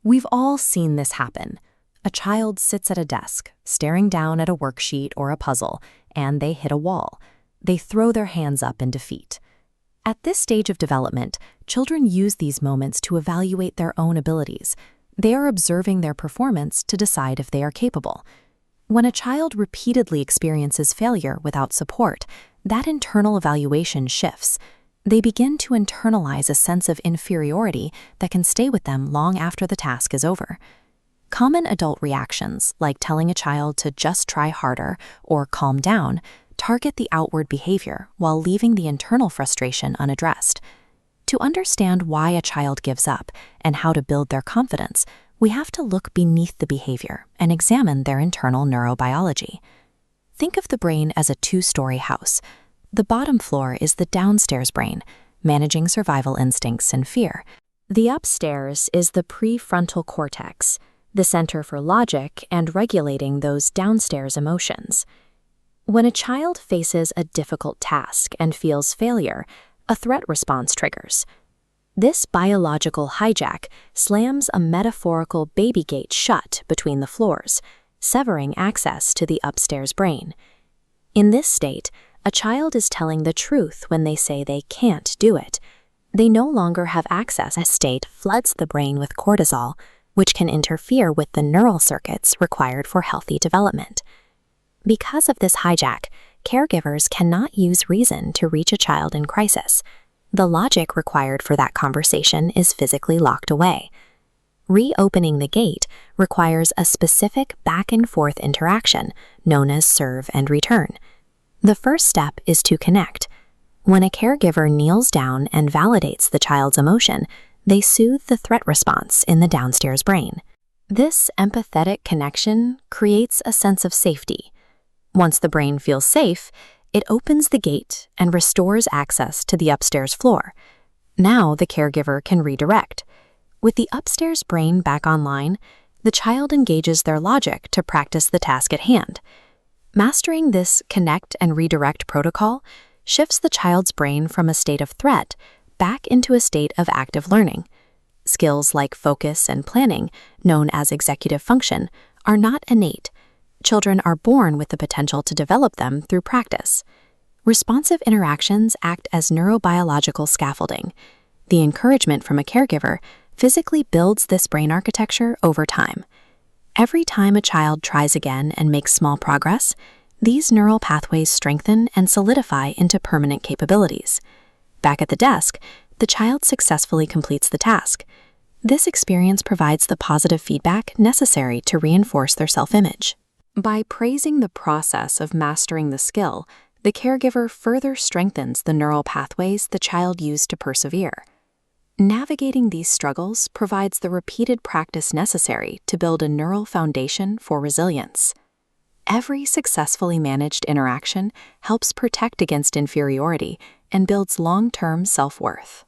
We've all seen this happen. A child sits at a desk, staring down at a worksheet or a puzzle, and they hit a wall. They throw their hands up in defeat. At this stage of development, children use these moments to evaluate their own abilities. They are observing their performance to decide if they are capable. When a child repeatedly experiences failure without support, that internal evaluation shifts. They begin to internalize a sense of inferiority that can stay with them long after the task is over. Common adult reactions, like telling a child to just try harder or calm down, target the outward behavior while leaving the internal frustration unaddressed. To understand why a child gives up and how to build their confidence, we have to look beneath the behavior and examine their internal neurobiology. Think of the brain as a two-story house. The bottom floor is the downstairs brain, managing survival instincts and fear. The upstairs is the prefrontal cortex, the center for logic and regulating those downstairs emotions. When a child faces a difficult task and feels failure, a threat response triggers. This biological hijack slams a metaphorical baby gate shut between the floors, severing access to the upstairs brain. In this state, a child is telling the truth when they say they can't do it. They no longer have access. This state floods the brain with cortisol, which can interfere with the neural circuits required for healthy development. Because of this hijack, caregivers cannot use reason to reach a child in crisis. The logic required for that conversation is physically locked away. Reopening the gate requires a specific back-and-forth interaction known as serve and return. The first step is to connect. When a caregiver kneels down and validates the child's emotion, they soothe the threat response in the downstairs brain. This empathetic connection creates a sense of safety. Once the brain feels safe, it opens the gate and restores access to the upstairs floor. Now the caregiver can redirect. With the upstairs brain back online, the child engages their logic to practice the task at hand. Mastering this connect and redirect protocol shifts the child's brain from a state of threat back into a state of active learning. Skills like focus and planning, known as executive function, are not innate. Children are born with the potential to develop them through practice. Responsive interactions act as neurobiological scaffolding. The encouragement from a caregiver physically builds this brain architecture over time. Every time a child tries again and makes small progress, these neural pathways strengthen and solidify into permanent capabilities. Back at the desk, the child successfully completes the task. This experience provides the positive feedback necessary to reinforce their self-image. By praising the process of mastering the skill, the caregiver further strengthens the neural pathways the child used to persevere. Navigating these struggles provides the repeated practice necessary to build a neural foundation for resilience. Every successfully managed interaction helps protect against inferiority and builds long-term self-worth.